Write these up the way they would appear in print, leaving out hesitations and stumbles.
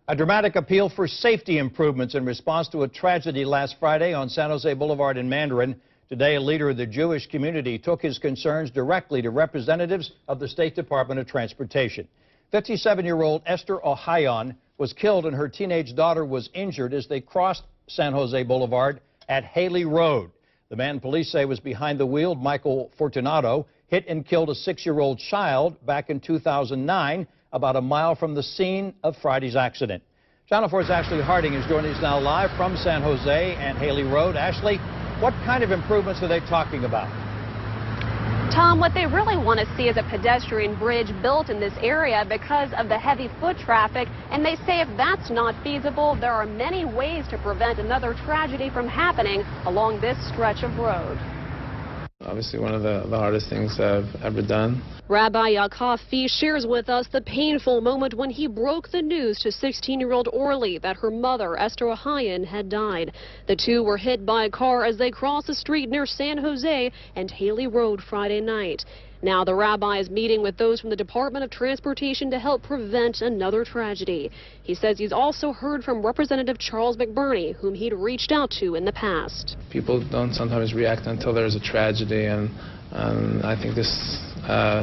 A dramatic appeal for safety improvements in response to a tragedy last Friday on San Jose Boulevard in Mandarin. Today, a leader of the Jewish community took his concerns directly to representatives of the State Department of Transportation. 57-year-old Esther Ohayon was killed and her teenage daughter was injured as they crossed San Jose Boulevard at Haley Road. The man police say was behind the wheel, Michael Fortunato, hit and killed a 6-year-old child back in 2009, about a mile from the scene of Friday's accident. Channel 4's Ashley Harding is joining us now live from San Jose and Haley Road. Ashley, what kind of improvements are they talking about? Tom, what they really want to see is a pedestrian bridge built in this area because of the heavy foot traffic, and they say if that's not feasible, there are many ways to prevent another tragedy from happening along this stretch of road. Obviously one of the hardest things I've ever done. Rabbi Yaakov Fisch shares with us the painful moment when he broke the news to 16-year-old Orly that her mother, Esther Ohayon, had died. The two were hit by a car as they crossed the street near San Jose and Haley Road Friday night. Now the rabbi is meeting with those from the Department of Transportation to help prevent another tragedy. He says he's also heard from Representative Charles McBurney, whom he'd reached out to in the past. People don't sometimes react until there's a tragedy, and I think this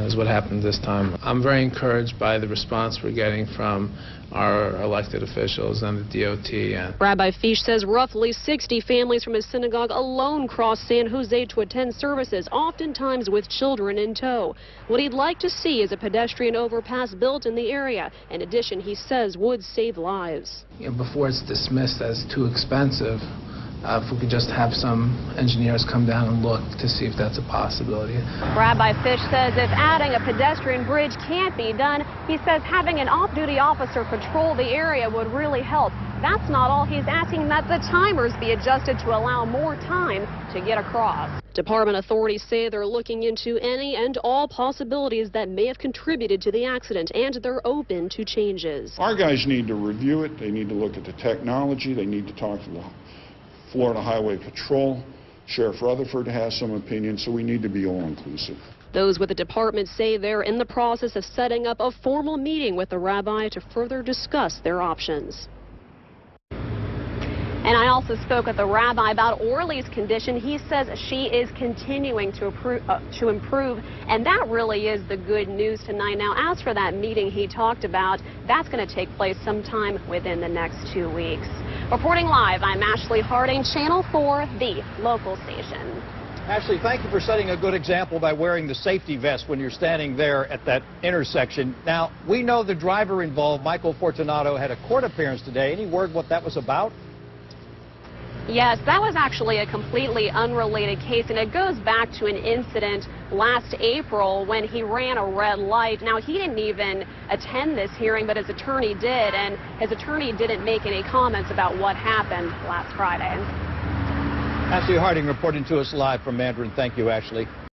is what happened this time. I'm very encouraged by the response we're getting from our elected officials and the DOT. Rabbi Fisch says roughly 60 families from his synagogue alone cross San Jose to attend services, oftentimes with children in tow. What he'd like to see is a pedestrian overpass built in the area. In addition, he says would save lives. Before it's dismissed as too expensive, if we could just have some engineers come down and look to see if that's a possibility. Rabbi Fisch says if adding a pedestrian bridge can't be done, he says having an off-duty officer patrol the area would really help. That's not all. He's asking that the timers be adjusted to allow more time to get across. Department authorities say they're looking into any and all possibilities that may have contributed to the accident, and they're open to changes. Our guys need to review it. They need to look at the technology. They need to talk to the Florida Highway Patrol. Sheriff Rutherford has some opinion, so we need to be all-inclusive. Those with the department say they're in the process of setting up a formal meeting with the rabbi to further discuss their options. And I also spoke with the rabbi about Orly's condition. He says she is continuing to improve, and that really is the good news tonight. Now, as for that meeting he talked about, that's going to take place sometime within the next 2 weeks. Reporting live, I'm Ashley Harding, Channel 4, the local station. Ashley, thank you for setting a good example by wearing the safety vest when you're standing there at that intersection. Now, we know the driver involved, Michael Fortunato, had a court appearance today. Any word what that was about? Yes, that was actually a completely unrelated case, and it goes back to an incident last April when he ran a red light. Now, he didn't even attend this hearing, but his attorney did, and his attorney didn't make any comments about what happened last Friday. Ashley Harding reporting to us live from Mandarin. Thank you, Ashley.